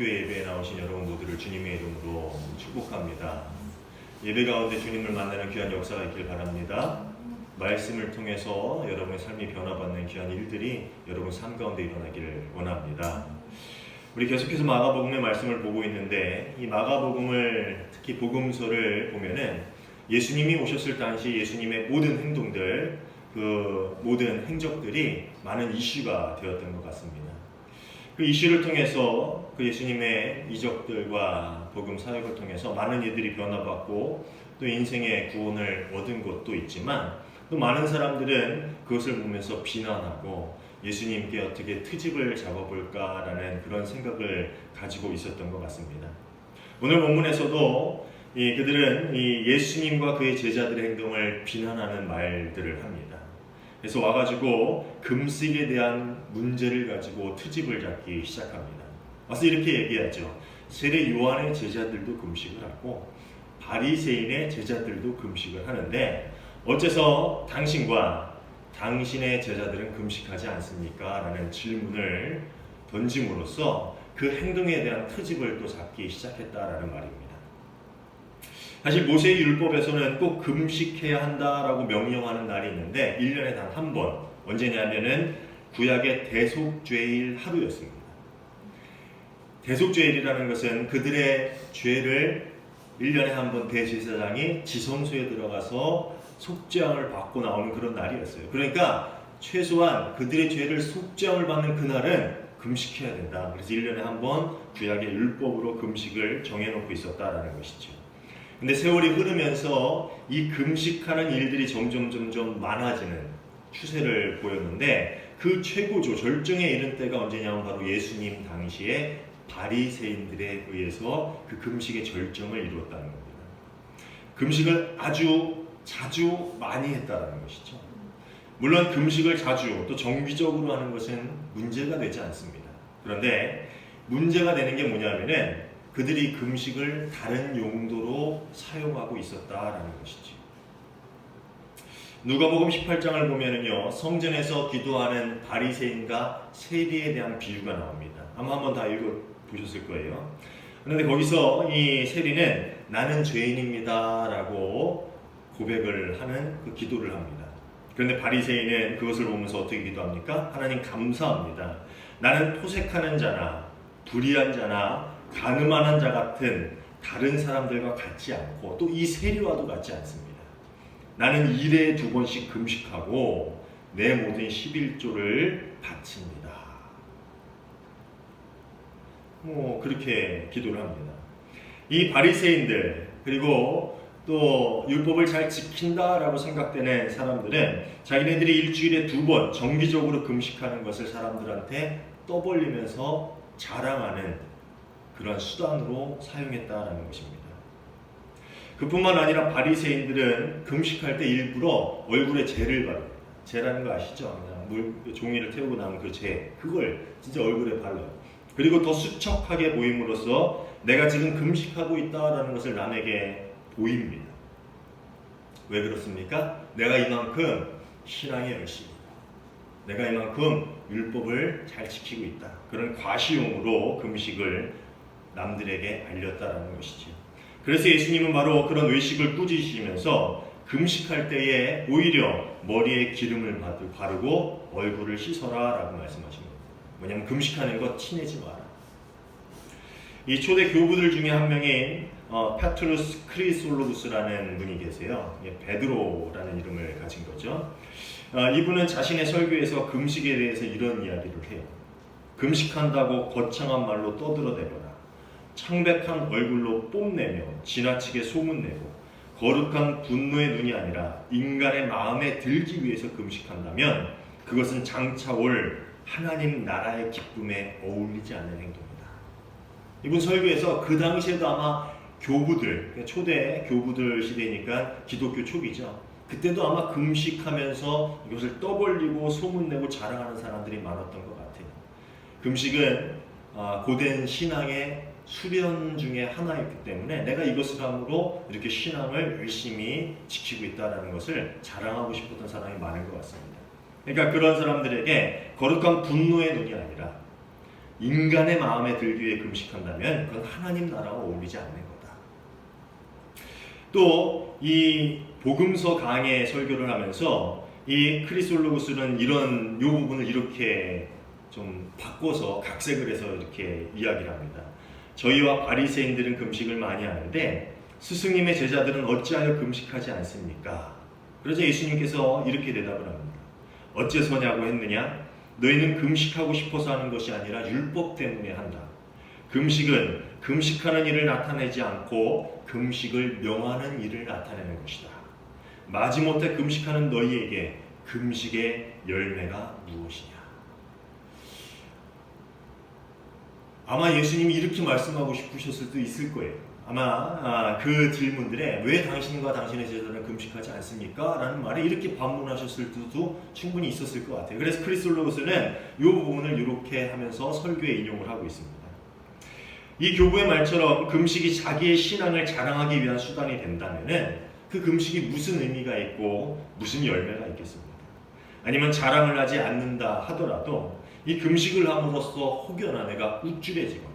한국교회 예배에 나오신 여러분 모두를 주님의 이름으로 축복합니다. 예배 가운데 주님을 만나는 귀한 역사가 있길 바랍니다. 말씀을 통해서 여러분의 삶이 변화받는 귀한 일들이 여러분 삶 가운데 일어나기를 원합니다. 우리 계속해서 마가복음의 말씀을 보고 있는데, 이 마가복음을, 특히 복음서를 보면은 예수님이 오셨을 당시 예수님의 모든 행동들, 그 모든 행적들이 많은 이슈가 되었던 것 같습니다. 그 이슈를 통해서 그 예수님의 이적들과 복음 사역을 통해서 많은 이들이 변화받고 또 인생의 구원을 얻은 것도 있지만, 또 많은 사람들은 그것을 보면서 비난하고 예수님께 어떻게 트집을 잡아볼까라는 그런 생각을 가지고 있었던 것 같습니다. 오늘 본문에서도 그들은 예수님과 그의 제자들의 행동을 비난하는 말들을 합니다. 그래서 와가지고 금식에 대한 문제를 가지고 트집을 잡기 시작합니다. 와서 이렇게 얘기하죠. 세례 요한의 제자들도 금식을 하고 바리새인의 제자들도 금식을 하는데 어째서 당신과 당신의 제자들은 금식하지 않습니까? 라는 질문을 던짐으로써 그 행동에 대한 트집을 또 잡기 시작했다라는 말입니다. 사실 모세의 율법에서는 꼭 금식해야 한다라고 명령하는 날이 있는데 1년에 단 한 번, 언제냐면은 구약의 대속죄일 하루였습니다. 대속죄일이라는 것은 그들의 죄를 1년에 한 번 대제사장이 지성소에 들어가서 속죄함을 받고 나오는 그런 날이었어요. 그러니까 최소한 그들의 죄를 속죄함을 받는 그날은 금식해야 된다. 그래서 1년에 한 번 구약의 율법으로 금식을 정해놓고 있었다라는 것이죠. 근데 세월이 흐르면서 이 금식하는 일들이 점점 많아지는 추세를 보였는데, 그 최고조 절정에 이른 때가 언제냐면 바로 예수님 당시에 바리새인들에 의해서 그 금식의 절정을 이루었다는 겁니다. 금식을 아주 자주 많이 했다는 것이죠. 물론 금식을 자주 또 정기적으로 하는 것은 문제가 되지 않습니다. 그런데 문제가 되는 게 뭐냐면은 그들이 금식을 다른 용도로 사용하고 있었다라는 것이죠. 누가복음 18장을 보면은요, 성전에서 기도하는 바리새인과 세리에 대한 비유가 나옵니다. 아마 한번 다 읽어보셨을 거예요. 그런데 거기서 이 세리는 나는 죄인입니다라고 고백을 하는 그 기도를 합니다. 그런데 바리새인은 그것을 보면서 어떻게 기도합니까? 하나님 감사합니다. 나는 토색하는 자나 불의한 자나 가늠하는 자 같은 다른 사람들과 같지 않고 또 이 세리와도 같지 않습니다. 나는 일에 2번씩 금식하고 내 모든 11조를 바칩니다. 그렇게 기도를 합니다. 이 바리새인들, 그리고 또 율법을 잘 지킨다라고 생각되는 사람들은 자기네들이 일주일에 2번 정기적으로 금식하는 것을 사람들한테 떠벌리면서 자랑하는 그런 수단으로 사용했다라는 것입니다. 그뿐만 아니라 바리새인들은 금식할 때 일부러 얼굴에 재를 바릅니다. 재라는 거 아시죠? 그냥 종이를 태우고 나온 그 재, 그걸 진짜 얼굴에 발라요. 그리고 더 수척하게 보임으로써 내가 지금 금식하고 있다라는 것을 남에게 보입니다. 왜 그렇습니까? 내가 이만큼 신앙에 열심히, 내가 이만큼 율법을 잘 지키고 있다. 그런 과시용으로 금식을 남들에게 알렸다라는 것이죠. 그래서 예수님은 바로 그런 외식을 꾸짖으시면서 금식할 때에 오히려 머리에 기름을 바르고 얼굴을 씻어라 라고 말씀하십니다. 뭐냐면 금식하는 것 티내지 마라. 이 초대 교부들 중에 한 명인 페트루스 크리솔로부스라는 분이 계세요. 베드로라는 이름을 가진 거죠. 이분은 자신의 설교에서 금식에 대해서 이런 이야기를 해요. 금식한다고 거창한 말로 떠들어대거나 창백한 얼굴로 뽐내며 지나치게 소문내고 거룩한 분노의 눈이 아니라 인간의 마음에 들기 위해서 금식한다면 그것은 장차 올 하나님 나라의 기쁨에 어울리지 않는 행동이다. 이분 설교에서 그 당시에도 아마 교부들, 초대 교부들 시대니까 기독교 초기죠. 그때도 아마 금식하면서 이것을 떠벌리고 소문내고 자랑하는 사람들이 많았던 것 같아요. 금식은 고된 신앙의 수련 중에 하나였기 때문에 내가 이것을 함으로 이렇게 신앙을 열심히 지키고 있다는 것을 자랑하고 싶었던 사람이 많은 것 같습니다. 그러니까 그런 사람들에게 거룩한 분노의 눈이 아니라 인간의 마음에 들기 위해 금식한다면 그건 하나님 나라와 어울리지 않는 거다. 또 이 복음서 강의 설교를 하면서 이 크리솔로구스는 이런 요 부분을 이렇게 좀 바꿔서 각색을 해서 이렇게 이야기를 합니다. 저희와 바리새인들은 금식을 많이 하는데 스승님의 제자들은 어찌하여 금식하지 않습니까? 그러자 예수님께서 이렇게 대답을 합니다. 어째서냐고 했느냐? 너희는 금식하고 싶어서 하는 것이 아니라 율법 때문에 한다. 금식은 금식하는 일을 나타내지 않고 금식을 명하는 일을 나타내는 것이다. 마지못해 금식하는 너희에게 금식의 열매가 무엇이냐? 아마 예수님이 이렇게 말씀하고 싶으셨을 수도 있을 거예요. 아마 그 질문들에 왜 당신과 당신의 제자들은 금식하지 않습니까? 라는 말에 이렇게 반문하셨을 수도 충분히 있었을 것 같아요. 그래서 크리솔로구스는 이 부분을 이렇게 하면서 설교에 인용을 하고 있습니다. 이 교부의 말처럼 금식이 자기의 신앙을 자랑하기 위한 수단이 된다면 그 금식이 무슨 의미가 있고 무슨 열매가 있겠습니까? 아니면 자랑을 하지 않는다 하더라도 이 금식을 함으로써 혹여나 내가 우쭐해지거나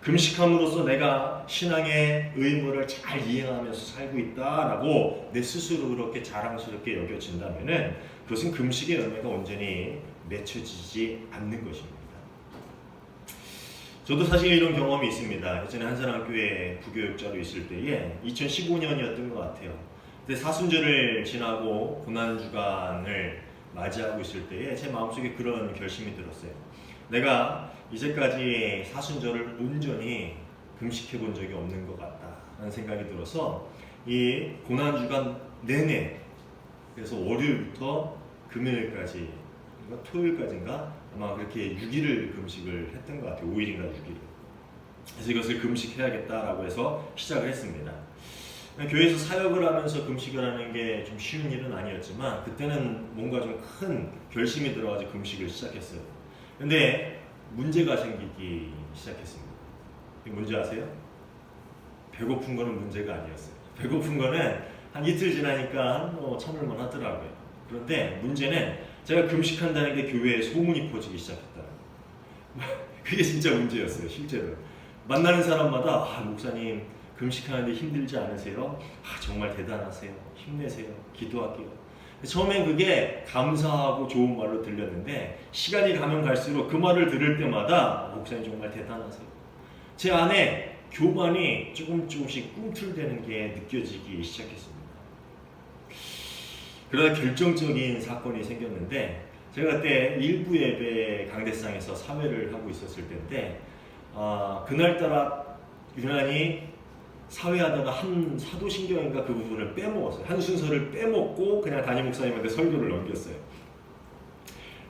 금식함으로써 내가 신앙의 의무를 잘 이행하면서 살고 있다라고 내 스스로 그렇게 자랑스럽게 여겨진다면 그것은 금식의 열매가 온전히 맺혀지지 않는 것입니다. 저도 사실 이런 경험이 있습니다. 예전에 한산학교에 부교육자로 있을 때에 2015년이었던 것 같아요. 그때 사순절을 지나고 고난주간을 맞이하고 있을 때에 제 마음속에 그런 결심이 들었어요. 내가 이제까지 사순절을 온전히 금식해 본 적이 없는 것 같다라는 생각이 들어서 이 고난주간 내내, 그래서 월요일부터 금요일까지, 토요일까지인가 아마 그렇게 6일을 금식을 했던 것 같아요. 5일인가 6일. 그래서 이것을 금식해야겠다라고 해서 시작을 했습니다. 교회에서 사역을 하면서 금식을 하는 게 좀 쉬운 일은 아니었지만 그때는 뭔가 좀 큰 결심이 들어가지고 금식을 시작했어요. 근데 문제가 생기기 시작했습니다. 문제 아세요? 배고픈 거는 문제가 아니었어요. 배고픈 거는 한 이틀 지나니까 참을만 하더라고요. 그런데 문제는 제가 금식한다는 게 교회에 소문이 퍼지기 시작했다. 그게 진짜 문제였어요. 실제로 만나는 사람마다 목사님 금식하는데 힘들지 않으세요? 정말 대단하세요. 힘내세요. 기도할게요. 처음엔 그게 감사하고 좋은 말로 들렸는데 시간이 가면 갈수록 그 말을 들을 때마다 목사님 정말 대단하세요. 제 안에 교만이 조금씩 꿈틀대는 게 느껴지기 시작했습니다. 그러다 결정적인 사건이 생겼는데 제가 그때 일부 예배 강대상에서 사회를 하고 있었을 때인데 그날따라 유난히 사회하다가 한 사도신경인가 그 부분을 빼먹었어요. 한 순서를 빼먹고 그냥 담임 목사님한테 설교를 넘겼어요.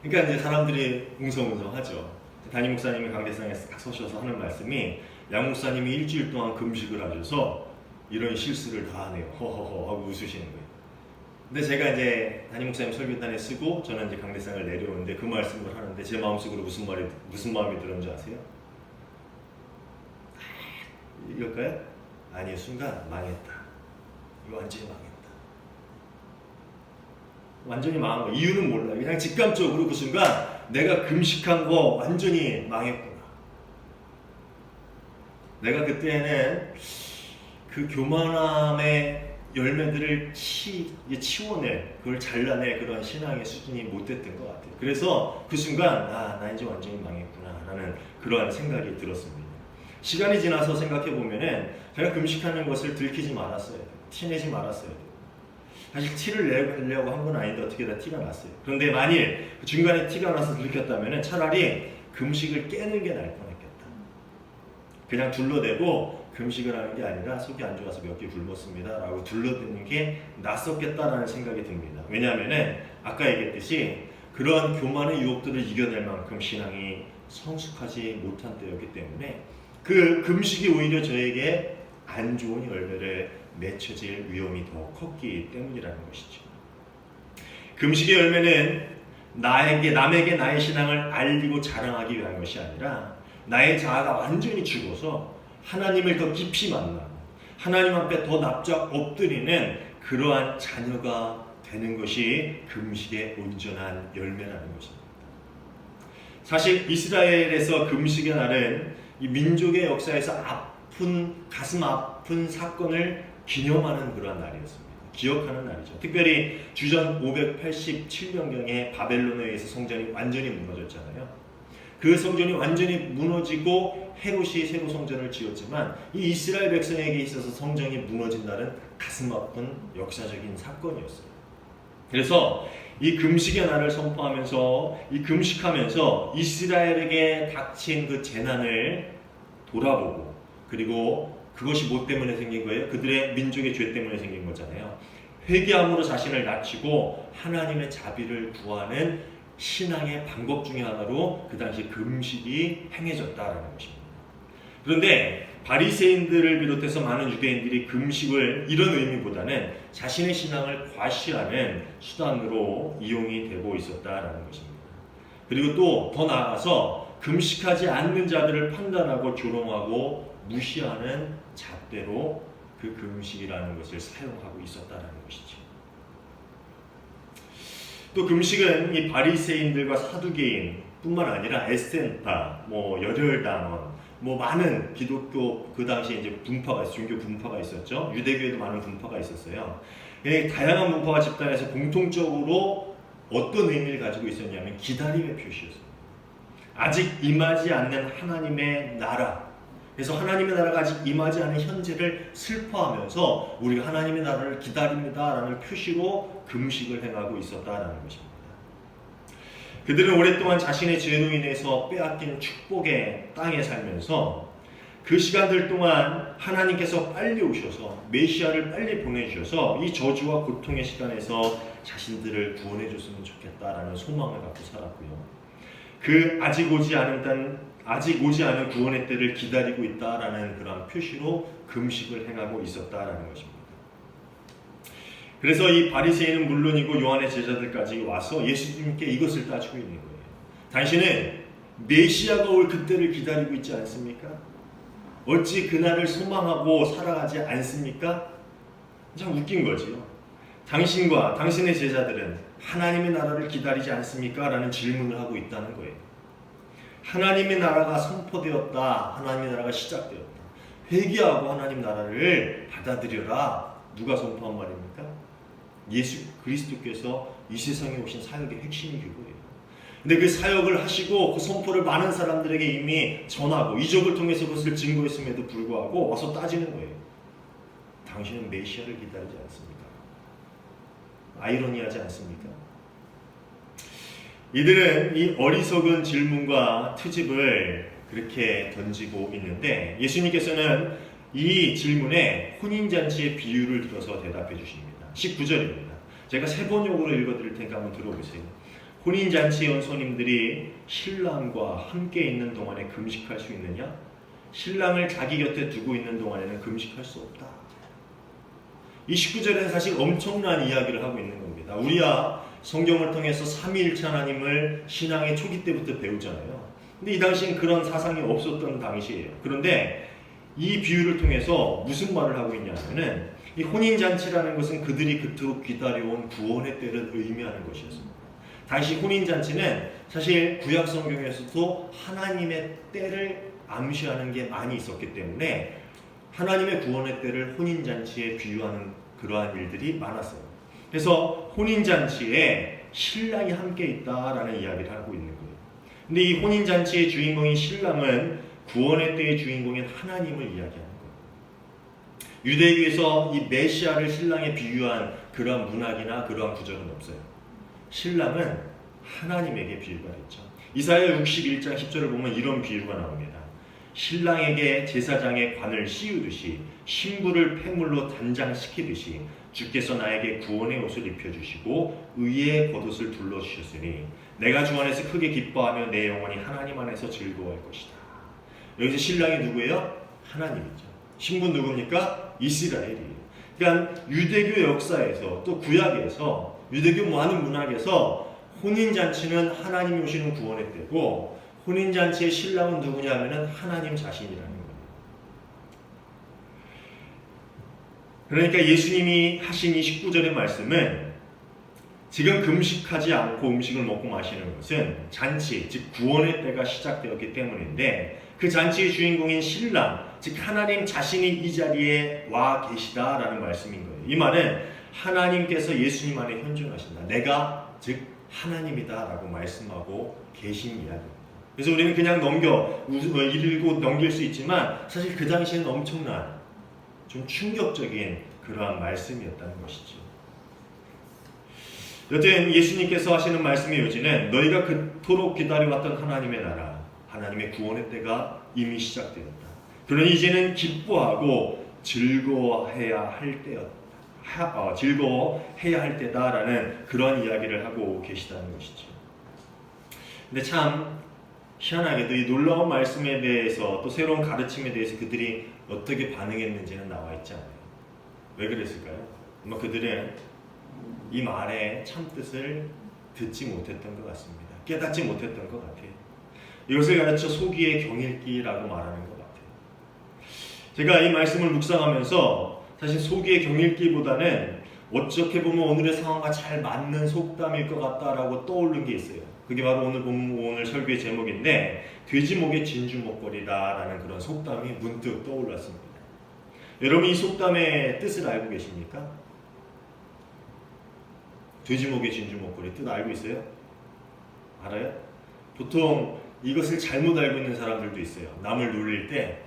그러니까 이제 사람들이 웅성웅성하죠. 담임 목사님이 강대상에 딱 서셔서 하는 말씀이 양 목사님이 일주일 동안 금식을 하셔서 이런 실수를 다 하네요. 허허허 하고 웃으시는 거예요. 근데 제가 이제 담임 목사님 설교단에 쓰고 저는 이제 강대상을 내려오는데 그 말씀을 하는데 제 마음속으로 무슨 마음이 들었는지 아세요? 이럴까요? 아니, 순간 망했다. 이거 완전히 망했다. 완전히 망한 거. 이유는 몰라요. 그냥 직감적으로 그 순간 내가 금식한 거 완전히 망했구나. 내가 그때는 그 교만함의 열매들을 치워낼, 그걸 잘라낼 그런 신앙의 수준이 못 됐던 것 같아요. 그래서 그 순간 나 이제 완전히 망했구나 라는 그러한 생각이 들었습니다. 시간이 지나서 생각해 보면은 제가 금식하는 것을 들키지 말았어요. 티내지 말았어요. 사실 티를 내려고 한 건 아닌데 어떻게 다 티가 났어요. 그런데 만일 중간에 티가 나서 들켰다면은 차라리 금식을 깨는 게 나을 뻔했겠다. 그냥 둘러대고 금식을 하는 게 아니라 속이 안 좋아서 몇 개 굶었습니다 라고 둘러대는 게 낫었겠다라는 생각이 듭니다. 왜냐하면은 아까 얘기했듯이 그런 교만의 유혹들을 이겨낼 만큼 신앙이 성숙하지 못한 때였기 때문에 그 금식이 오히려 저에게 안 좋은 열매를 맺혀질 위험이 더 컸기 때문이라는 것이죠. 금식의 열매는 남에게 나의 신앙을 알리고 자랑하기 위한 것이 아니라 나의 자아가 완전히 죽어서 하나님을 더 깊이 만나고 하나님 앞에 더 납작 엎드리는 그러한 자녀가 되는 것이 금식의 온전한 열매라는 것입니다. 사실 이스라엘에서 금식의 날은 이 민족의 역사에서 가슴 아픈 사건을 기념하는 그러한 날이었습니다. 기억하는 날이죠. 특별히 주전 587년경에 바벨론에 의해서 성전이 완전히 무너졌잖아요. 그 성전이 완전히 무너지고 헤롯이 새로 성전을 지었지만 이 이스라엘 백성에게 있어서 성전이 무너진 날은 가슴 아픈 역사적인 사건이었어요. 그래서 이 금식의 날을 선포하면서 이 금식하면서 이스라엘에게 닥친 그 재난을 돌아보고, 그리고 그것이 뭐 때문에 생긴 거예요? 그들의 민족의 죄 때문에 생긴 거잖아요. 회개함으로 자신을 낮추고 하나님의 자비를 구하는 신앙의 방법 중에 하나로 그 당시 금식이 행해졌다라는 것입니다. 그런데 바리새인들을 비롯해서 많은 유대인들이 금식을 이런 의미보다는 자신의 신앙을 과시하는 수단으로 이용이 되고 있었다라는 것입니다. 그리고 또 더 나아가서 금식하지 않는 자들을 판단하고 조롱하고 무시하는 잣대로 그 금식이라는 것을 사용하고 있었다라는 것이죠. 또 금식은 이 바리새인들과 사두개인 뿐만 아니라 에센파, 열혈당원, 많은 기독교 그 당시에 이제 종교 분파가 있었죠. 유대교에도 많은 분파가 있었어요. 다양한 분파가 집단에서 공통적으로 어떤 의미를 가지고 있었냐면 기다림의 표시였습니다. 아직 임하지 않는 하나님의 나라. 그래서 하나님의 나라가 아직 임하지 않은 현재를 슬퍼하면서 우리가 하나님의 나라를 기다립니다라는 표시로 금식을 행하고 있었다라는 것입니다. 그들은 오랫동안 자신의 죄로 인해서 빼앗긴 축복의 땅에 살면서 그 시간들 동안 하나님께서 빨리 오셔서 메시아를 빨리 보내주셔서 이 저주와 고통의 시간에서 자신들을 구원해 줬으면 좋겠다라는 소망을 갖고 살았고요. 그 아직 오지 않은 구원의 때를 기다리고 있다라는 그런 표시로 금식을 행하고 있었다라는 것입니다. 그래서 이 바리새인은 물론이고 요한의 제자들까지 와서 예수님께 이것을 따지고 있는 거예요. 당신은 메시아가 올 그때를 기다리고 있지 않습니까? 어찌 그날을 소망하고 살아가지 않습니까? 참 웃긴 거지요. 당신과 당신의 제자들은 하나님의 나라를 기다리지 않습니까? 라는 질문을 하고 있다는 거예요. 하나님의 나라가 선포되었다. 하나님의 나라가 시작되었다. 회개하고 하나님 나라를 받아들여라. 누가 선포한 말입니까? 예수 그리스도께서 이 세상에 오신 사역의 핵심이 그거예요. 근데 그 사역을 하시고 그 선포를 많은 사람들에게 이미 전하고 이적을 통해서 그것을 증거했음에도 불구하고 와서 따지는 거예요. 당신은 메시아를 기다리지 않습니까? 아이러니하지 않습니까? 이들은 이 어리석은 질문과 트집을 그렇게 던지고 있는데 예수님께서는 이 질문에 혼인잔치의 비유를 들어서 대답해 주십니다. 19절입니다. 제가 세 번역으로 읽어드릴 테니까 한번 들어보세요. 혼인잔치에 온 손님들이 신랑과 함께 있는 동안에 금식할 수 있느냐? 신랑을 자기 곁에 두고 있는 동안에는 금식할 수 없다. 이 19절에는 사실 엄청난 이야기를 하고 있는 겁니다. 우리야 성경을 통해서 삼위일체 하나님을 신앙의 초기 때부터 배우잖아요. 근데 이 당시엔 그런 사상이 없었던 당시예요. 그런데 이 비유를 통해서 무슨 말을 하고 있냐면은 이 혼인잔치라는 것은 그들이 그토록 기다려온 구원의 때를 의미하는 것이었습니다. 당시 혼인잔치는 사실 구약 성경에서도 하나님의 때를 암시하는 게 많이 있었기 때문에 하나님의 구원의 때를 혼인잔치에 비유하는 그러한 일들이 많았어요. 그래서 혼인잔치에 신랑이 함께 있다라는 이야기를 하고 있는 거예요. 근데 이 혼인잔치의 주인공인 신랑은 구원의 때의 주인공인 하나님을 이야기하는 거예요. 유대교에서 이 메시아를 신랑에 비유한 그러한 문학이나 그러한 구절은 없어요. 신랑은 하나님에게 비유가 됐죠. 이사야 61장 10절을 보면 이런 비유가 나옵니다. 신랑에게 제사장의 관을 씌우듯이 신부를 폐물로 단장시키듯이 주께서 나에게 구원의 옷을 입혀주시고 의의 겉옷을 둘러주셨으니 내가 주 안에서 크게 기뻐하며 내 영혼이 하나님 안에서 즐거워할 것이다. 여기서 신랑이 누구예요? 하나님이죠. 신부는 누굽니까? 이스라엘이에요. 그러니까 유대교 역사에서 또 구약에서 유대교 많은 문학에서 혼인잔치는 하나님이 오시는 구원의 때고 혼인잔치의 신랑은 누구냐면은 하나님 자신이라는 거예요. 그러니까 예수님이 하신 이 19절의 말씀은 지금 금식하지 않고 음식을 먹고 마시는 것은 잔치, 즉 구원의 때가 시작되었기 때문인데 그 잔치의 주인공인 신랑, 즉 하나님 자신이 이 자리에 와 계시다라는 말씀인 거예요. 이 말은 하나님께서 예수님 안에 현존하신다. 내가 즉 하나님이다라고 말씀하고 계신 이야기입니다. 그래서 우리는 그냥 읽고 넘길 수 있지만 사실 그 당시에는 엄청난 좀 충격적인 그러한 말씀이었다는 것이죠. 여튼 예수님께서 하시는 말씀의 요지는 너희가 그토록 기다려왔던 하나님의 나라, 하나님의 구원의 때가 이미 시작되었다. 그러니 이제는 기뻐하고 즐거워해야 할 때였다. 즐거워해야 할 때다라는 그런 이야기를 하고 계시다는 것이죠. 근데 참 희한하게도 이 놀라운 말씀에 대해서 또 새로운 가르침에 대해서 그들이 어떻게 반응했는지는 나와 있지 않아요. 왜 그랬을까요? 아마 그들은 이 말의 참뜻을 듣지 못했던 것 같습니다. 깨닫지 못했던 것 같아요. 이것을 가르쳐 소기의 경읽기라고 말하는 것 같아요. 제가 이 말씀을 묵상하면서 사실 소기의 경읽기보다는 어떻게 보면 오늘의 상황과 잘 맞는 속담일 것 같다라고 떠오른 게 있어요. 그게 바로 오늘 설교의 제목인데 돼지목의 진주목걸이다라는 그런 속담이 문득 떠올랐습니다. 여러분 이 속담의 뜻을 알고 계십니까? 돼지목의 진주목걸이 뜻 알고 있어요? 알아요? 보통 이것을 잘못 알고 있는 사람들도 있어요. 남을 놀릴 때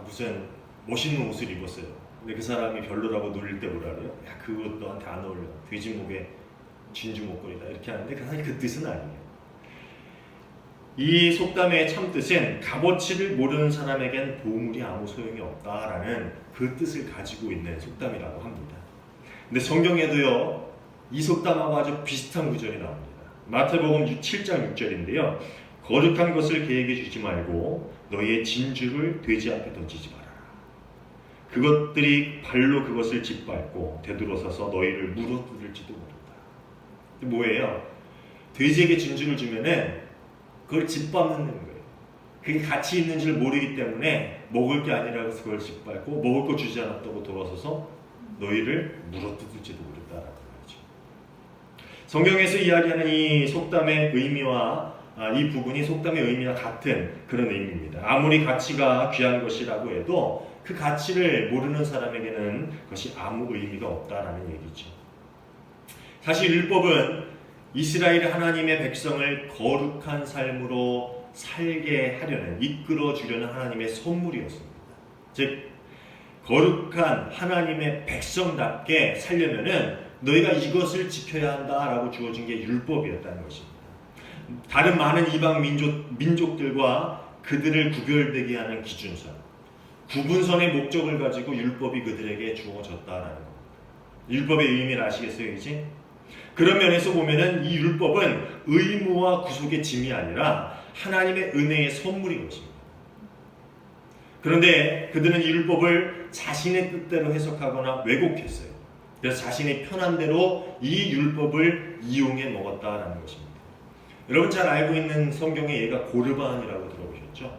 무슨 멋있는 옷을 입었어요. 근데 그 사람이 별로라고 놀릴 때 뭐라 그래요? 야, 그 옷 너한테 안 어울려. 돼지목의 진주목걸이다. 이렇게 하는데 사실 그 뜻은 아니에요. 이 속담의 참뜻은 값어치를 모르는 사람에겐 보물이 아무 소용이 없다라는 그 뜻을 가지고 있는 속담이라고 합니다. 근데 성경에도요. 이 속담하고 아주 비슷한 구절이 나옵니다. 마태복음 7장 6절인데요. 거룩한 것을 계획해 주지 말고 너희의 진주를 돼지 앞에 던지지 말아라. 그것들이 발로 그것을 짓밟고 되돌아서서 너희를 물어뜯을지도 모른다. 뭐예요? 돼지에게 진주를 주면은 그걸 짓밟는 거예요. 그게 가치 있는 줄 모르기 때문에 먹을 게 아니라고 해서 그걸 짓밟고 먹을 거 주지 않았다고 돌아서서 너희를 물어뜯을지도 모른다라고 말이죠. 성경에서 이야기하는 이 속담의 의미와 이 부분이 속담의 의미와 같은 그런 의미입니다. 아무리 가치가 귀한 것이라고 해도 그 가치를 모르는 사람에게는 그것이 아무 의미가 없다라는 얘기죠. 사실 율법은 이스라엘 하나님의 백성을 거룩한 삶으로 살게 하려는, 이끌어 주려는 하나님의 선물이었습니다. 즉 거룩한 하나님의 백성답게 살려면은 너희가 이것을 지켜야 한다라고 주어진 게 율법이었다는 것입니다. 다른 많은 이방 민족들과 그들을 구별되게 하는 기준선, 구분선의 목적을 가지고 율법이 그들에게 주어졌다라는 겁니다. 율법의 의미를 아시겠어요, 이제? 그런 면에서 보면은 이 율법은 의무와 구속의 짐이 아니라 하나님의 은혜의 선물인 것입니다. 그런데 그들은 이 율법을 자신의 뜻대로 해석하거나 왜곡했어요. 그래서 자신의 편한 대로 이 율법을 이용해 먹었다라는 것입니다. 여러분 잘 알고 있는 성경의 예가 고르반이라고 들어보셨죠?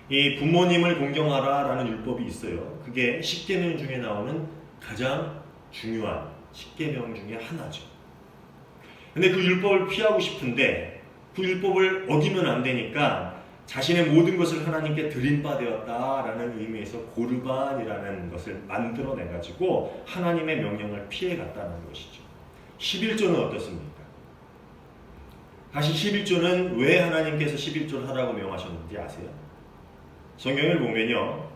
이 부모님을 공경하라라는 율법이 있어요. 그게 10계명 중에 나오는 가장 중요한 10계명 중에 하나죠. 근데 그 율법을 피하고 싶은데 그 율법을 어기면 안 되니까 자신의 모든 것을 하나님께 드린 바 되었다라는 의미에서 고르반이라는 것을 만들어내가지고 하나님의 명령을 피해갔다는 것이죠. 11조는 어떻습니까? 다시 11조는 왜 하나님께서 11조를 하라고 명하셨는지 아세요? 성경을 보면요,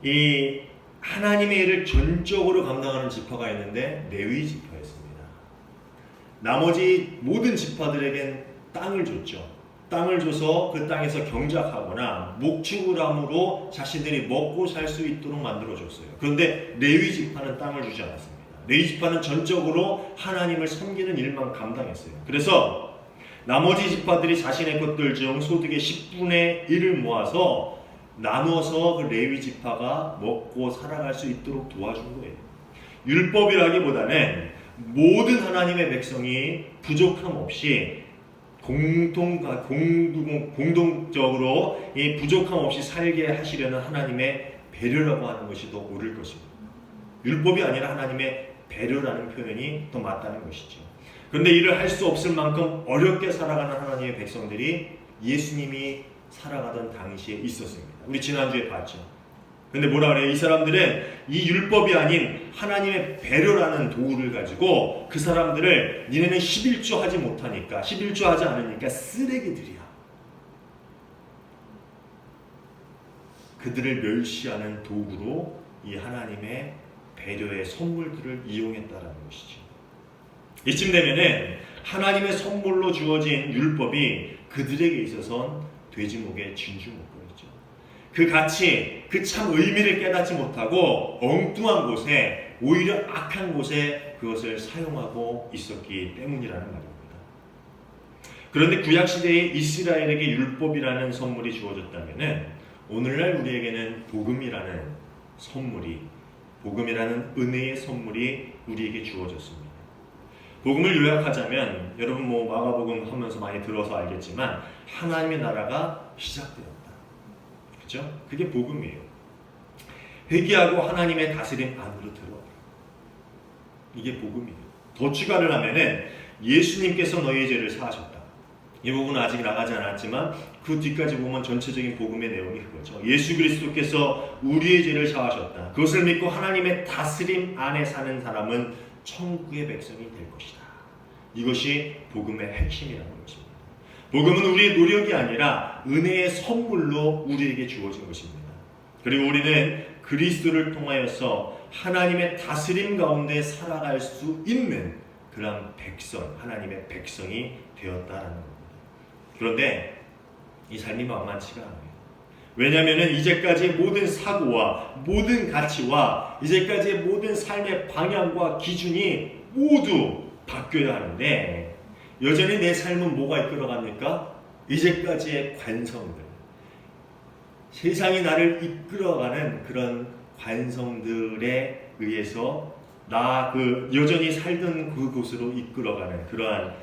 이 하나님의 일을 전적으로 감당하는 지파가 있는데 레위 지파였습니다. 나머지 모든 지파들에겐 땅을 줬죠. 땅을 줘서 그 땅에서 경작하거나 목축을 함으로 자신들이 먹고 살 수 있도록 만들어줬어요. 그런데 레위 지파는 땅을 주지 않았습니다. 레위 지파는 전적으로 하나님을 섬기는 일만 감당했어요. 그래서 나머지 지파들이 자신의 것들 중 소득의 10분의 1을 모아서 나눠서 그 레위 지파가 먹고 살아갈 수 있도록 도와준 거예요. 율법이라기보다는 모든 하나님의 백성이 부족함 없이 공동적으로 이 부족함 없이 살게 하시려는 하나님의 배려라고 하는 것이 더 옳을 것입니다. 율법이 아니라 하나님의 배려라는 표현이 더 맞다는 것이죠. 그런데 이를 할 수 없을 만큼 어렵게 살아가는 하나님의 백성들이 예수님이 살아가던 당시에 있었습니다. 우리 지난주에 봤죠. 근데 뭐라 그래요? 이 사람들은 이 율법이 아닌 하나님의 배려라는 도구를 가지고 그 사람들을 니네는 11조 하지 못하니까 11조 하지 않으니까 쓰레기들이야. 그들을 멸시하는 도구로 이 하나님의 배려의 선물들을 이용했다라는 것이죠. 이쯤 되면은 하나님의 선물로 주어진 율법이 그들에게 있어서는 돼지목의 진주목걸이죠. 그 가치, 그 참 의미를 깨닫지 못하고 엉뚱한 곳에, 오히려 악한 곳에 그것을 사용하고 있었기 때문이라는 말입니다. 그런데 구약시대에 이스라엘에게 율법이라는 선물이 주어졌다면 오늘날 우리에게는 복음이라는 선물이, 복음이라는 은혜의 선물이 우리에게 주어졌습니다. 복음을 요약하자면 여러분 마가복음 하면서 많이 들어서 알겠지만 하나님의 나라가 시작되었다. 그렇죠? 그게 복음이에요. 회개하고 하나님의 다스림 안으로 들어와라. 이게 복음이에요. 더 추가를 하면은 예수님께서 너희의 죄를 사하셨다. 이 부분은 아직 나가지 않았지만 그 뒤까지 보면 전체적인 복음의 내용이 그거죠. 예수 그리스도께서 우리의 죄를 사하셨다. 그것을 믿고 하나님의 다스림 안에 사는 사람은 천국의 백성이 될 것이다. 이것이 복음의 핵심이라는 것입니다. 복음은 우리의 노력이 아니라 은혜의 선물로 우리에게 주어진 것입니다. 그리고 우리는 그리스도를 통하여서 하나님의 다스림 가운데 살아갈 수 있는 그런 백성, 하나님의 백성이 되었다라는 겁니다. 그런데 이 삶이 만만치가 않아요. 왜냐하면 이제까지의 모든 사고와 모든 가치와 이제까지의 모든 삶의 방향과 기준이 모두 바뀌어야 하는데 여전히 내 삶은 뭐가 이끌어갑니까? 이제까지의 관성들, 세상이 나를 이끌어가는 그런 관성들에 의해서 여전히 살던 그곳으로 이끌어가는 그러한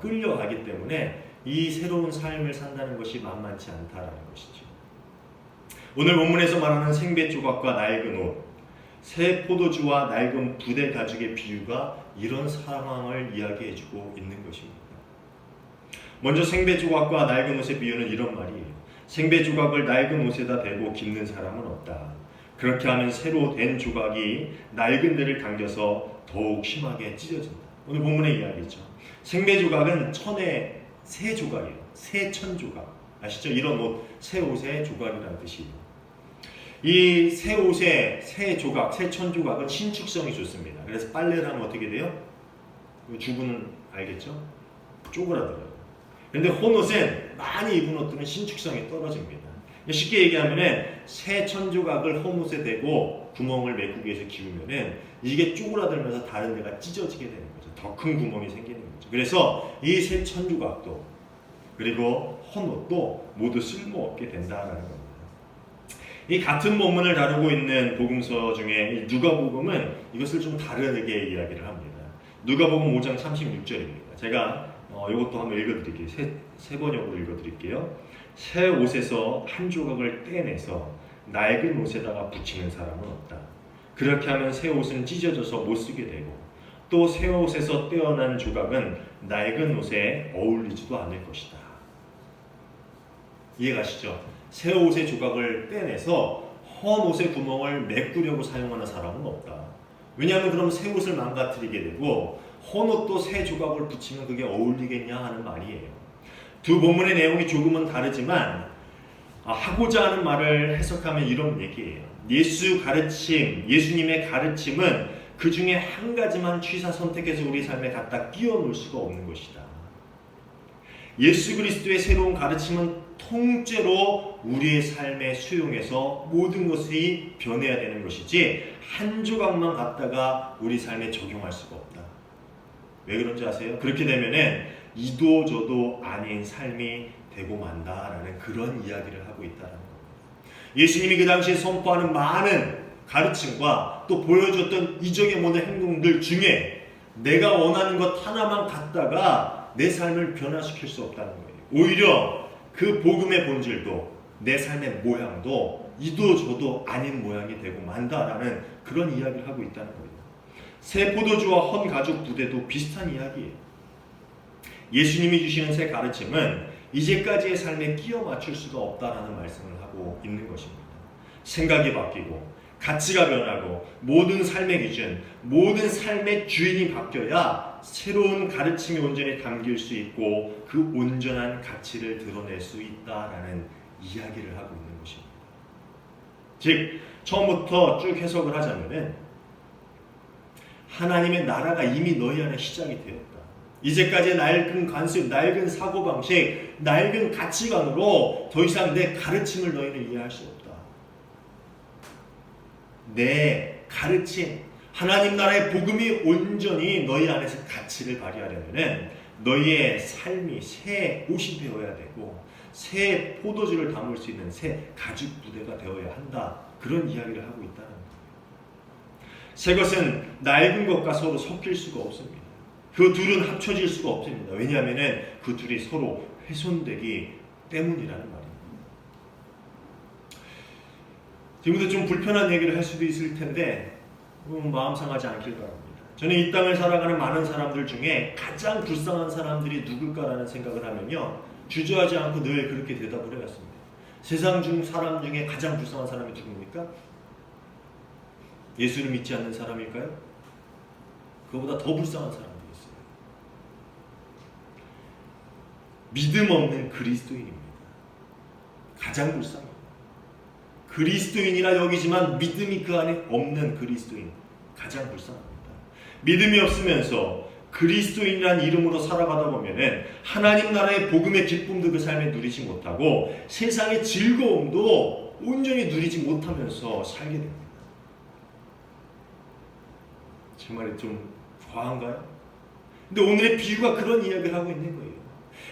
끌려가기 때문에 이 새로운 삶을 산다는 것이 만만치 않다라는 것이죠. 오늘 본문에서 말하는 생배 조각과 낡은 옷, 새 포도주와 낡은 부대 가죽의 비유가 이런 상황을 이야기해주고 있는 것입니다. 먼저 생배 조각과 낡은 옷의 비유는 이런 말이에요. 생배 조각을 낡은 옷에다 대고 깁는 사람은 없다. 그렇게 하면 새로 된 조각이 낡은 데를 당겨서 더욱 심하게 찢어진다. 오늘 본문의 이야기죠. 생배 조각은 천의 새 조각이에요. 새천 조각. 아시죠? 이런 옷, 새 옷의 조각이라는 뜻이에요. 이 새 옷의 새 조각, 새천 조각은 신축성이 좋습니다. 그래서 빨래를 하면 어떻게 돼요? 주부는 알겠죠? 쪼그라들어요. 그런데 혼옷은 많이 입은 옷들은 신축성이 떨어집니다. 쉽게 얘기하면 새천 조각을 혼옷에 대고 구멍을 메꾸기 위해서 기우면은 이게 쪼그라들면서 다른 데가 찢어지게 되는 거죠. 더 큰 구멍이 생기는 거죠. 그래서 이 새천 조각도 그리고 혼옷도 모두 쓸모없게 된다는 겁니다. 이 같은 본문을 다루고 있는 복음서 중에 누가복음은 이것을 좀 다르게 이야기를 합니다. 누가복음 5장 36절입니다. 제가 이것도 한번 읽어드릴게요. 새 번역으로 읽어드릴게요. 새 옷에서 한 조각을 떼내서 낡은 옷에다가 붙이는 사람은 없다. 그렇게 하면 새 옷은 찢어져서 못 쓰게 되고 또 새 옷에서 떼어난 조각은 낡은 옷에 어울리지도 않을 것이다. 이해가시죠? 새 옷의 조각을 떼내서 헌 옷의 구멍을 메꾸려고 사용하는 사람은 없다. 왜냐하면 그럼 새 옷을 망가뜨리게 되고 헌 옷도 새 조각을 붙이면 그게 어울리겠냐 하는 말이에요. 두 본문의 내용이 조금은 다르지만 하고자 하는 말을 해석하면 이런 얘기예요. 예수님의 가르침은 그 중에 한 가지만 취사 선택해서 우리 삶에 갖다 끼워 놓을 수가 없는 것이다. 예수 그리스도의 새로운 가르침은 통째로 우리의 삶에 수용해서 모든 것이 변해야 되는 것이지 한 조각만 갖다가 우리 삶에 적용할 수가 없다. 왜 그런지 아세요? 그렇게 되면은 이도 저도 아닌 삶이 되고 만다라는 그런 이야기를 하고 있다는 겁니다. 예수님이 그 당시에 선포하는 많은 가르침과 또 보여줬던 이적의 모든 행동들 중에 내가 원하는 것 하나만 갖다가 내 삶을 변화시킬 수 없다는 거예요. 오히려 그 복음의 본질도 내 삶의 모양도 이도 저도 아닌 모양이 되고 만다라는 그런 이야기를 하고 있다는 거예요. 새 포도주와 헌 가죽 부대도 비슷한 이야기예요. 예수님이 주시는 새 가르침은 이제까지의 삶에 끼워 맞출 수가 없다라는 말씀을 하고 있는 것입니다. 생각이 바뀌고 가치가 변하고 모든 삶의 기준, 모든 삶의 주인이 바뀌어야 새로운 가르침이 온전히 담길 수 있고 그 온전한 가치를 드러낼 수 있다라는 이야기를 하고 있는 것입니다. 즉 처음부터 쭉 해석을 하자면은 하나님의 나라가 이미 너희 안에 시작이 되었다. 이제까지 낡은 관습, 낡은 사고방식, 낡은 가치관으로 더 이상 내 가르침을 너희는 이해할 수 없다. 내 가르침, 하나님 나라의 복음이 온전히 너희 안에서 가치를 발휘하려면 너희의 삶이 새 옷이 되어야 되고 새 포도주를 담을 수 있는 새 가죽 부대가 되어야 한다. 그런 이야기를 하고 있다는 거예요. 새 것은 낡은 것과 서로 섞일 수가 없습니다. 그 둘은 합쳐질 수가 없습니다. 왜냐하면 그 둘이 서로 훼손되기 때문이라는 말입니다. 지금부터 좀 불편한 얘기를 할 수도 있을 텐데 마음 상하지 않길 바랍니다. 저는 이 땅을 살아가는 많은 사람들 중에 가장 불쌍한 사람들이 누굴까라는 생각을 하면요, 주저하지 않고 늘 그렇게 대답을 해왔습니다. 세상 중 사람 중에 가장 불쌍한 사람이 누굽니까? 예수를 믿지 않는 사람일까요? 그거보다 더 불쌍한 사람들이 있어요. 믿음 없는 그리스도인입니다. 가장 불쌍해요. 그리스도인이라 여기지만 믿음이 그 안에 없는 그리스도인, 가장 불쌍합니다. 믿음이 없으면서 그리스도인이란 이름으로 살아가다 보면은 하나님 나라의 복음의 기쁨도 그 삶에 누리지 못하고 세상의 즐거움도 온전히 누리지 못하면서 살게 됩니다. 제 말이 좀 과한가요? 근데 오늘의 비유가 그런 이야기를 하고 있는 거예요.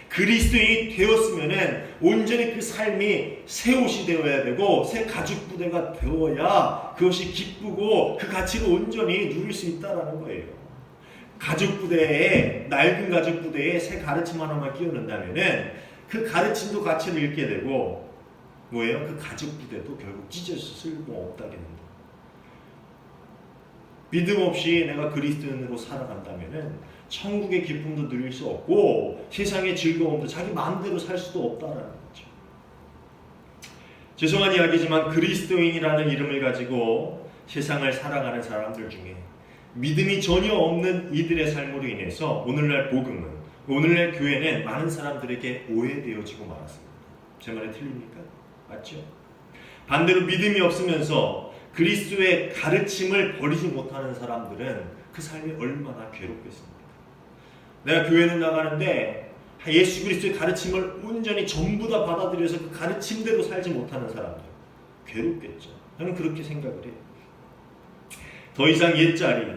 그리스도인이 되었으면은 온전히 그 삶이 새 옷이 되어야 되고 새 가죽 부대가 되어야 그것이 기쁘고 그 가치를 온전히 누릴 수 있다라는 거예요. 가죽 부대에, 낡은 가죽 부대에 새 가르침 하나만 끼워넣는다면은 그 가르침도 가치를 잃게 되고 뭐예요? 그 가죽 부대도 결국 찢어져서 쓸모없다게 된다. 믿음 없이 내가 그리스도인으로 살아간다면은 천국의 기쁨도 누릴 수 없고 세상의 즐거움도 자기 마음대로 살 수도 없다라는 거죠. 죄송한 이야기지만 그리스도인이라는 이름을 가지고 세상을 살아가는 사람들 중에 믿음이 전혀 없는 이들의 삶으로 인해서 오늘날 복음은, 오늘날 교회는 많은 사람들에게 오해되어지고 말았습니다. 제 말이 틀립니까? 맞죠? 반대로 믿음이 없으면서 그리스도의 가르침을 버리지 못하는 사람들은 그 삶이 얼마나 괴롭겠습니까? 내가 교회는 나가는데 예수 그리스도의 가르침을 온전히 전부 다 받아들여서 그 가르침대로 살지 못하는 사람들, 괴롭겠죠. 저는 그렇게 생각을 해요. 더 이상 옛자리,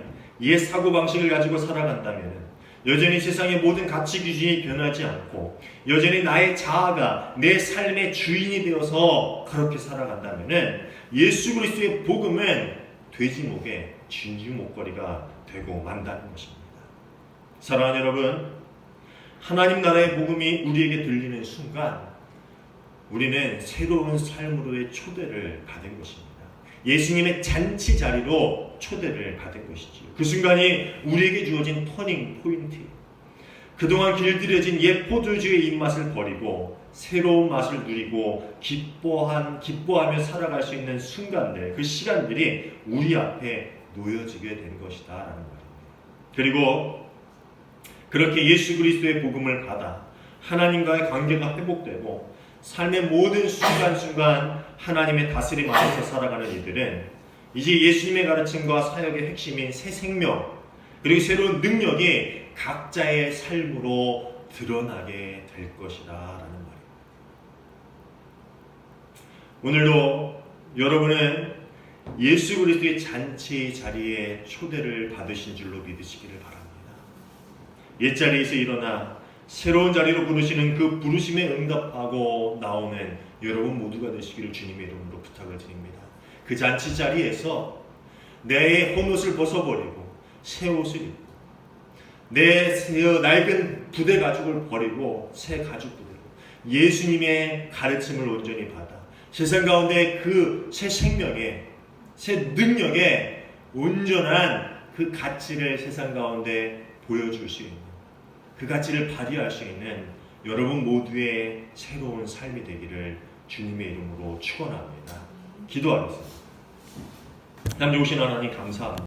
옛 사고방식을 가지고 살아간다면 여전히 세상의 모든 가치 기준이 변하지 않고 여전히 나의 자아가 내 삶의 주인이 되어서 그렇게 살아간다면 예수 그리스도의 복음은 돼지목의 진주 목걸이가 되고 만다는 것입니다. 사랑하는 여러분, 하나님 나라의 복음이 우리에게 들리는 순간 우리는 새로운 삶으로의 초대를 받은 것입니다. 예수님의 잔치 자리로 초대를 받은 것이지요. 그 순간이 우리에게 주어진 터닝 포인트. 그동안 길들여진 옛 포도주의 입맛을 버리고 새로운 맛을 누리고 기뻐하며 살아갈 수 있는 순간들, 그 시간들이 우리 앞에 놓여지게 된 것이다 라는 말입니다. 그리고 그렇게 예수 그리스도의 복음을 받아 하나님과의 관계가 회복되고 삶의 모든 순간순간 하나님의 다스림 안에서 살아가는 이들은 이제 예수님의 가르침과 사역의 핵심인 새 생명 그리고 새로운 능력이 각자의 삶으로 드러나게 될 것이다 라는 말입니다. 오늘도 여러분은 예수 그리스도의 잔치 자리에 초대를 받으신 줄로 믿으시기를 바랍니다. 옛자리에서 일어나 새로운 자리로 부르시는 그 부르심에 응답하고 나오는 여러분 모두가 되시기를 주님의 이름으로 부탁을 드립니다. 그 잔치 자리에서 내 헌옷을 벗어버리고 새 옷을 입고 내 낡은 부대 가죽을 버리고 새 가죽 부대로 예수님의 가르침을 온전히 받아 세상 가운데 그 새 생명에 새 능력에 온전한 그 가치를 세상 가운데 보여줄 수 있는, 그 가치를 발휘할 수 있는 여러분 모두의 새로운 삶이 되기를 주님의 이름으로 축원합니다. 기도하겠습니다. 참 좋으신 하나님 감사합니다.